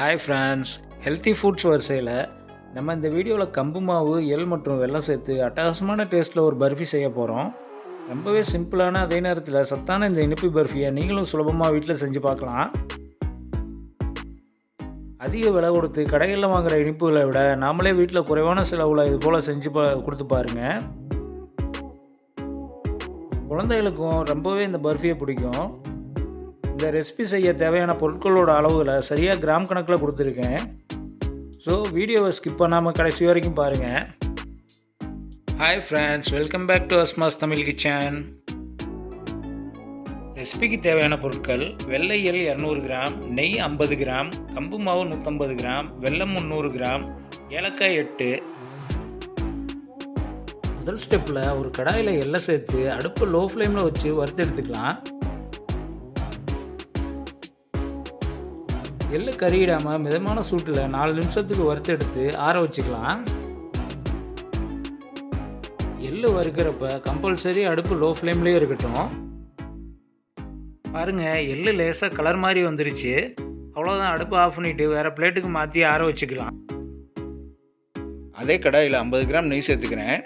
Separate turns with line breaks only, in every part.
Hi friends, healthy foods வரிசையில் நம்ம இந்த வீடியோவில் கம்பு மாவு, எள் மற்றும் வெல்லம் சேர்த்து அட்டகாசமான டேஸ்ட்டில் ஒரு பர்ஃபி செய்ய போகிறோம். ரொம்பவே சிம்பிளான அதே நேரத்தில் சத்தான இந்த இனிப்பு பர்ஃபியை நீங்களும் சுலபமாக வீட்டில் செஞ்சு பார்க்கலாம். அதிக விலை கொடுத்து கடைகளில் வாங்குகிற இனிப்புகளை விட நாமளே வீட்டில் குறைவான செலவில் இது போல் செஞ்சு கொடுத்து பாருங்கள். குழந்தைகளுக்கும் ரொம்பவே இந்த பர்ஃபியை பிடிக்கும். இந்த ரெசிபி செய்ய தேவையான பொருட்களோட அளவுகளை சரியாக கிராம் கணக்கில் கொடுத்துருக்கேன். ஸோ வீடியோவை ஸ்கிப் பண்ணாமல் கடைசி வரைக்கும் பாருங்கள். Hi friends, welcome back to Asma's Tamil kitchen. ரெசிபிக்கு தேவையான பொருட்கள்: வெள்ளை எள் 200 கிராம், நெய் 50 கிராம், கம்பு மாவு 150 கிராம், வெல்லம் 300 கிராம், ஏலக்காய் 8. முதல் ஸ்டெப்பில் ஒரு கடாயில் எள்ளை சேர்த்து அடுப்பு லோ ஃப்ளேமில் வச்சு வறுத்து எடுத்துக்கலாம். எள்ளு கறியிடாமல் மிதமான சூட்டில் 4 நிமிஷத்துக்கு வறுத்து எடுத்து ஆற வச்சுக்கலாம். எள்ளு வறுக்கிறப்ப கம்பல்சரி அடுப்பு லோ ஃப்ளேம்லேயே இருக்கட்டும். பாருங்கள், எள்ளு லேசாக கலர் மாதிரி வந்துருச்சு. அவ்வளோதான், அடுப்பு ஆஃப் பண்ணிவிட்டு வேறு பிளேட்டுக்கு மாற்றி ஆற வச்சுக்கலாம். அதே கடாயில் 50 கிராம் நெய் சேர்த்துக்கிறேன்.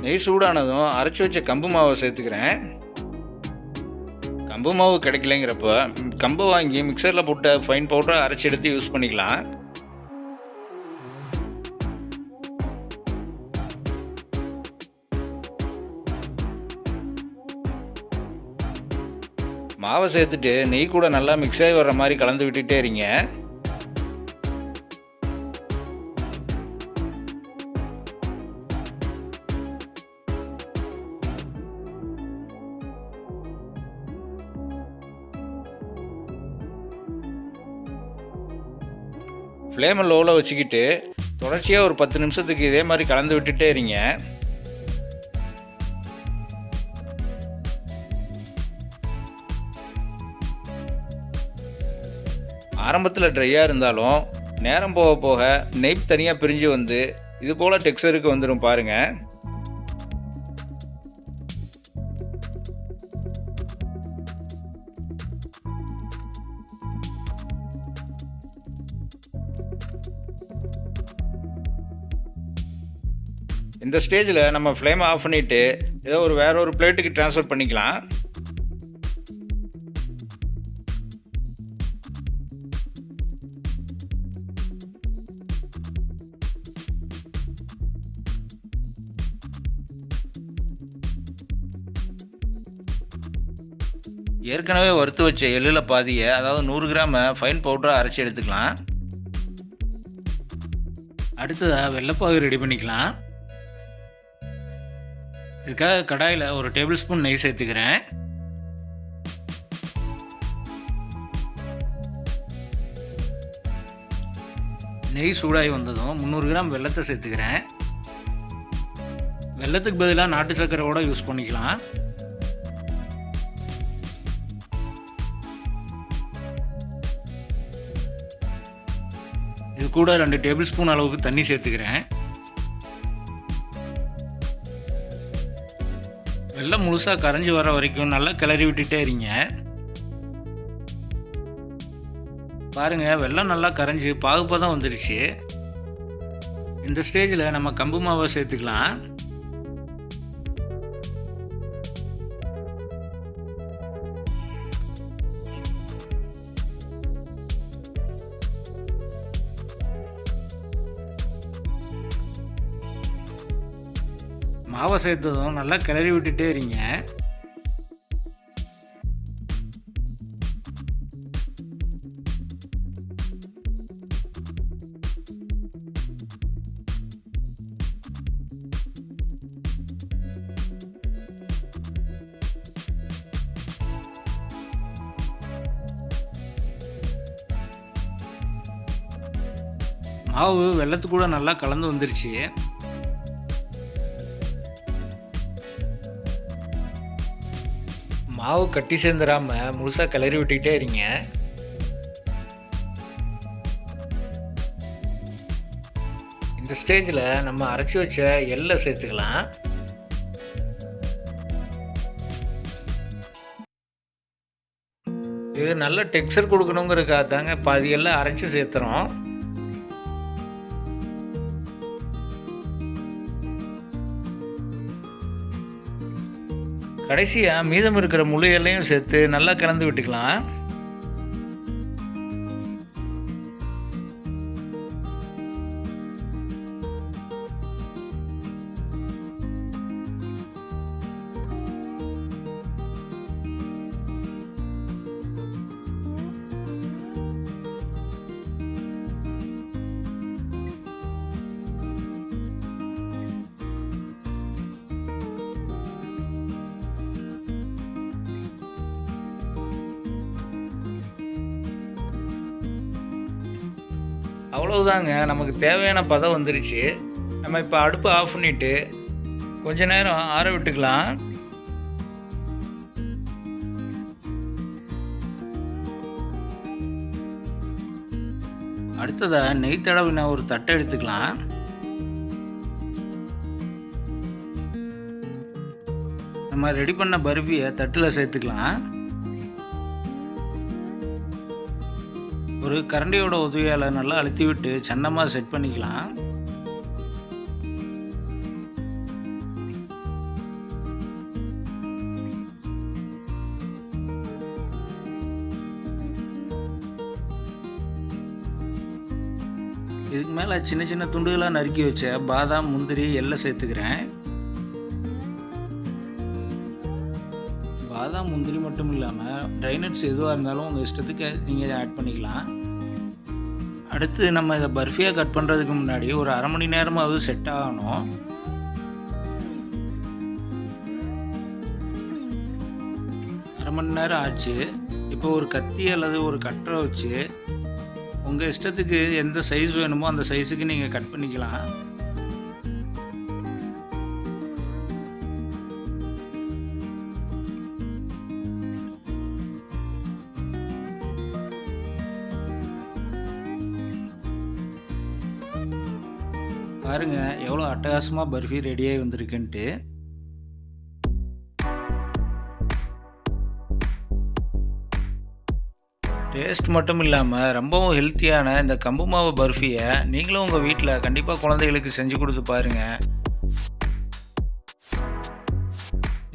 நெய் சூடானதும் அரைச்சி வச்ச கம்பு மாவை சேர்த்துக்கிறேன். கம்பு மாவு கிடைக்கலைங்கிறப்ப கம்பை வாங்கி மிக்சரில் போட்டு ஃபைன் பவுடரை அரைச்சி எடுத்து யூஸ் பண்ணிக்கலாம். மாவை சேர்த்துட்டு நெய் கூட நல்லா மிக்ஸ் ஆகி வர்ற மாதிரி கலந்து விட்டுட்டே இருங்க. ஃப்ளேமை லோவில் வச்சுக்கிட்டு தொடர்ச்சியாக ஒரு 10 நிமிஷத்துக்கு இதே மாதிரி கலந்து விட்டுட்டே இருங்க. ஆரம்பத்தில் ட்ரையாக இருந்தாலும் நேரம் போக போக நெய் தனியாக பிரிஞ்சு வந்து இது போல் டெக்ஸ்சருக்கு வந்துடும் பாருங்கள். இந்த ஸ்டேஜில் நம்ம ஃப்ளேமை ஆஃப் பண்ணிவிட்டு ஏதோ வேற ஒரு பிளேட்டுக்கு ட்ரான்ஸ்ஃபர் பண்ணிக்கலாம். ஏற்கனவே வறுத்து வச்ச எள்ளில் பாதியை, அதாவது 100 கிராமை ஃபைன் பவுடராக அரைச்சி எடுத்துக்கலாம். அடுத்ததாக வெள்ளைப்பாகு ரெடி பண்ணிக்கலாம். இதுக்காக கடாயில் ஒரு டேபிள் ஸ்பூன் நெய் சேர்த்துக்கிறேன். நெய் சூடாகி வந்ததும் 300 கிராம் வெல்லத்தை சேர்த்துக்கிறேன். வெல்லத்துக்கு பதிலாக நாட்டு சர்க்கரை கூட யூஸ் பண்ணிக்கலாம். இது கூட 2 டேபிள் ஸ்பூன் அளவுக்கு தண்ணி சேர்த்துக்கிறேன். வெல்லம் முழுசாக கரைஞ்சி வர வரைக்கும் நல்லா கிளறி விட்டுட்டே இருங்க. பாருங்கள், வெல்லம் நல்லா கரைஞ்சி பாகுப்பதம் வந்துடுச்சு. இந்த ஸ்டேஜில் நம்ம கம்பு மாவை சேர்த்துக்கலாம். மாவை சேர்த்ததும் நல்லா கிளறி விட்டுட்டே இருங்க. மாவு வெல்லத்து கூட நல்லா கலந்து வந்துருச்சு. மாவு கட்டி சேர்ந்துடாமல் முழுசாக கிளறி விட்டுக்கிட்டே இருங்க. இந்த ஸ்டேஜில் நம்ம அரைச்சி வச்ச எள்ளை சேர்த்துக்கலாம். இது நல்ல டெக்ஸ்சர் கொடுக்கணுங்கிறதுக்காக தாங்க பாதி எல்லாம் அரைச்சி சேர்த்துறோம். கடைசியாக மீதம் இருக்கிற முழு எல்லையும் சேர்த்து நல்லா கலந்து விட்டுக்கலாம். அவ்வளவுதாங்க, நமக்கு தேவையான பதம் வந்துருச்சு. நம்ம இப்போ அடுப்பை ஆஃப் பண்ணிவிட்டு கொஞ்ச நேரம் ஆற விட்டுக்கலாம். அடுத்ததாக நெய் தடவின ஒரு தட்டை எடுத்துக்கலாம். நம்ம ரெடி பண்ண பர்ஃபியை தட்டில் சேர்த்துக்கலாம். ஒரு கரண்டியோட உதவியால் நல்லா அழுத்தி விட்டு சன்னமாக செட் பண்ணிக்கலாம். இதுக்கு மேலே சின்ன சின்ன துண்டுகளாக நறுக்கி வச்ச பாதாம், முந்திரி, எள்ளை சேர்த்துக்கிறேன். பாதாம், முந்திரி மட்டும் இல்லாமல் ட்ரை நட்ஸ் எதுவாக இருந்தாலும் உங்கள் இஷ்டத்துக்கு நீங்கள் ஆட் பண்ணிக்கலாம். அடுத்து நம்ம இதை பர்ஃபியாக கட் பண்ணுறதுக்கு முன்னாடி ஒரு அரை மணி நேரமாவது செட் ஆகணும். அரை மணி நேரம் ஆச்சு. இப்போ ஒரு கத்தி அல்லது ஒரு கட்டரை வச்சு உங்கள் இஷ்டத்துக்கு எந்த சைஸ் வேணுமோ அந்த சைஸுக்கு நீங்கள் கட் பண்ணிக்கலாம். பாருங்க எவ்வளோ அட்டகாசமாக பர்ஃபி ரெடியாகி வந்திருக்குன்ட்டு. டேஸ்ட் மட்டும் இல்லாமல் ரொம்பவும் ஹெல்த்தியான இந்த கம்பு மாவு பர்ஃபியை நீங்களும் உங்கள் வீட்டில் கண்டிப்பாக குழந்தைகளுக்கு செஞ்சு கொடுத்து பாருங்கள்.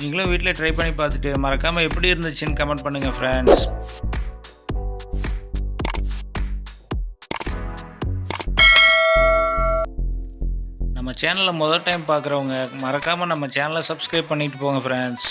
நீங்களும் வீட்டில் ட்ரை பண்ணி பார்த்துட்டு மறக்காமல் எப்படி இருந்துச்சுன்னு கமெண்ட் பண்ணுங்கள் ஃப்ரெண்ட்ஸ். நம்ம சேனலை முதல் டைம் பார்க்குறவங்க மறக்காமல் நம்ம சேனலை சப்ஸ்கிரைப் பண்ணிட்டு போங்க ஃப்ரெண்ட்ஸ்.